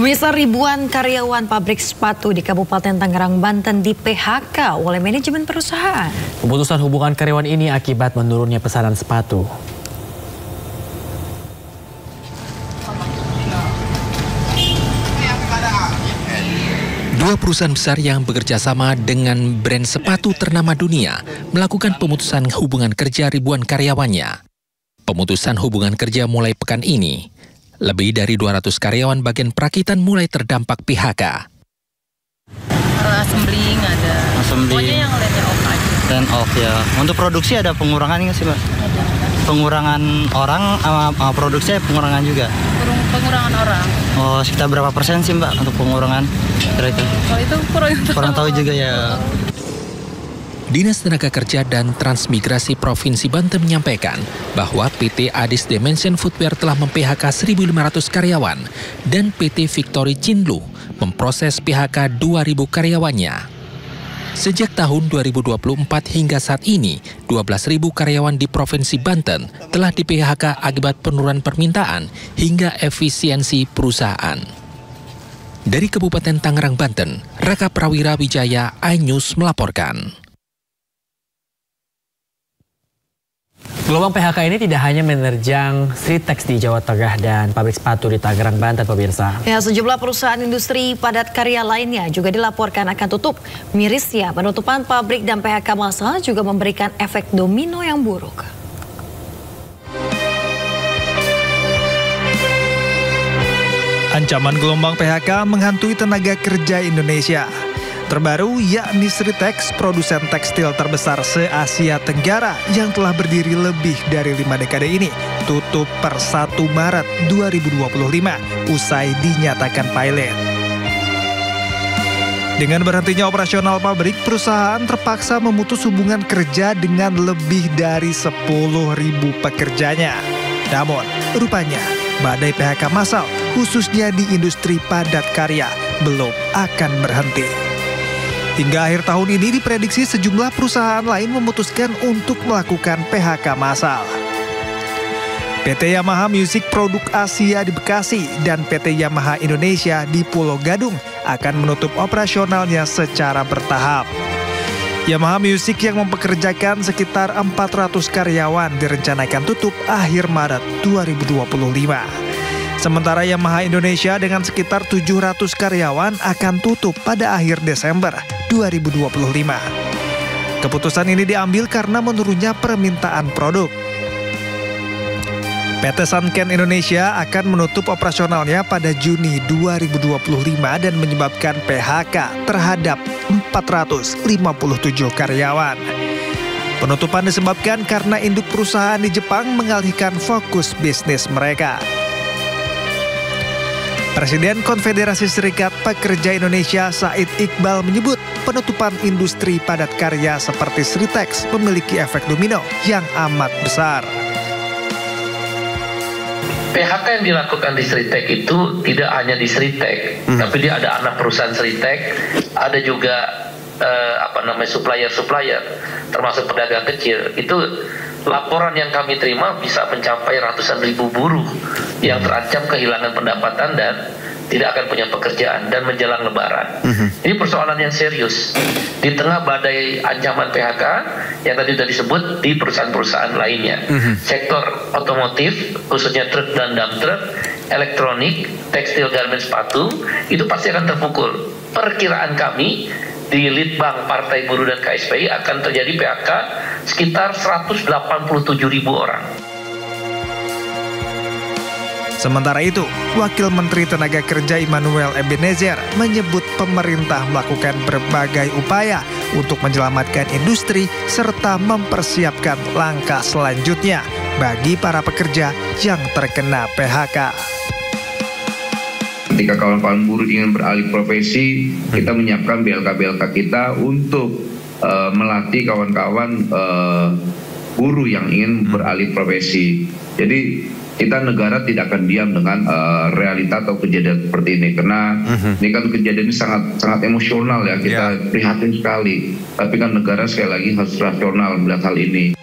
Pemirsa, ribuan karyawan pabrik sepatu di Kabupaten Tangerang, Banten di PHK oleh manajemen perusahaan. Pemutusan hubungan karyawan ini akibat menurunnya pesanan sepatu. Dua perusahaan besar yang bekerja sama dengan brand sepatu ternama dunia melakukan pemutusan hubungan kerja ribuan karyawannya. Pemutusan hubungan kerja mulai pekan ini. Lebih dari 200 karyawan bagian perakitan mulai terdampak PHK. Assembling ada. Pokoknya yang lainnya off aja. Dan off ya. Untuk produksi ada pengurangan nggak sih, Mbak? Pengurangan orang sama produksi pengurangan juga? Pengurangan orang. Oh, sekitar berapa persen sih, Mbak, untuk pengurangan? Itu? Kalau itu kurang tahu juga ya. Dinas Tenaga Kerja dan Transmigrasi Provinsi Banten menyampaikan bahwa PT Adis Dimension Footwear telah mem-PHK 1.500 karyawan dan PT Victory Cinlu memproses PHK 2.000 karyawannya. Sejak tahun 2024 hingga saat ini, 12.000 karyawan di Provinsi Banten telah di-PHK akibat penurunan permintaan hingga efisiensi perusahaan. Dari Kabupaten Tangerang, Banten, Raka Prawira Wijaya, iNews melaporkan. Gelombang PHK ini tidak hanya menerjang Sritex di Jawa Tengah dan pabrik sepatu di Tangerang, Banten, pemirsa. Ya, sejumlah perusahaan industri padat karya lainnya juga dilaporkan akan tutup. Mirisnya, penutupan pabrik dan PHK massal juga memberikan efek domino yang buruk. Ancaman gelombang PHK menghantui tenaga kerja Indonesia. Terbaru yakni Sritex, produsen tekstil terbesar se-Asia Tenggara yang telah berdiri lebih dari 5 dekade ini, tutup per 1 Maret 2025 usai dinyatakan pilot. Dengan berhentinya operasional pabrik, perusahaan terpaksa memutus hubungan kerja dengan lebih dari 10.000 pekerjanya. Namun, rupanya badai PHK massal khususnya di industri padat karya belum akan berhenti. Hingga akhir tahun ini diprediksi sejumlah perusahaan lain memutuskan untuk melakukan PHK massal. PT Yamaha Music Produk Asia di Bekasi dan PT Yamaha Indonesia di Pulau Gadung akan menutup operasionalnya secara bertahap. Yamaha Music yang mempekerjakan sekitar 400 karyawan direncanakan tutup akhir Maret 2025. Sementara Yamaha Indonesia dengan sekitar 700 karyawan akan tutup pada akhir Desember 2025. Keputusan ini diambil karena menurunnya permintaan produk. PT Sanken Indonesia akan menutup operasionalnya pada Juni 2025 dan menyebabkan PHK terhadap 457 karyawan. Penutupan disebabkan karena induk perusahaan di Jepang mengalihkan fokus bisnis mereka. Presiden Konfederasi Serikat Pekerja Indonesia Said Iqbal menyebut penutupan industri padat karya seperti Sritex memiliki efek domino yang amat besar. PHK yang dilakukan di Sritex itu tidak hanya di Sritex, tapi dia ada anak perusahaan Sritex, ada juga supplier-supplier, termasuk pedagang kecil. Itu laporan yang kami terima bisa mencapai ratusan ribu buruh yang terancam kehilangan pendapatan dan tidak akan punya pekerjaan dan menjelang lebaran. Ini persoalan yang serius. Di tengah badai ancaman PHK yang tadi sudah disebut di perusahaan-perusahaan lainnya. Sektor otomotif, khususnya truk dan dump truck, elektronik, tekstil, garmen, sepatu, itu pasti akan terpukul. Perkiraan kami di Litbang Partai Buruh dan KSPI akan terjadi PHK sekitar 187.000 orang. Sementara itu, Wakil Menteri Tenaga Kerja Immanuel Ebenezer menyebut pemerintah melakukan berbagai upaya untuk menyelamatkan industri serta mempersiapkan langkah selanjutnya bagi para pekerja yang terkena PHK. Ketika kawan-kawan buruh ingin beralih profesi, kita menyiapkan BLK-BLK kita untuk melatih kawan-kawan buruh yang ingin beralih profesi. Jadi kita negara tidak akan diam dengan realita atau kejadian seperti ini, karena ini kan kejadian ini sangat emosional ya, kita prihatin sekali. Tapi kan negara sekali lagi harus rasional melihat hal ini.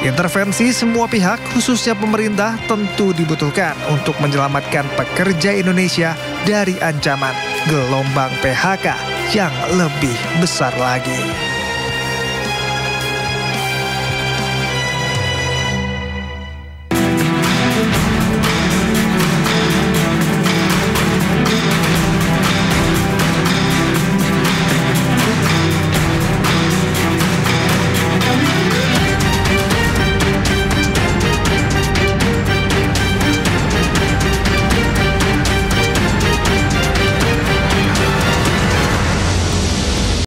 Intervensi semua pihak, khususnya pemerintah, tentu dibutuhkan untuk menyelamatkan pekerja Indonesia dari ancaman gelombang PHK yang lebih besar lagi.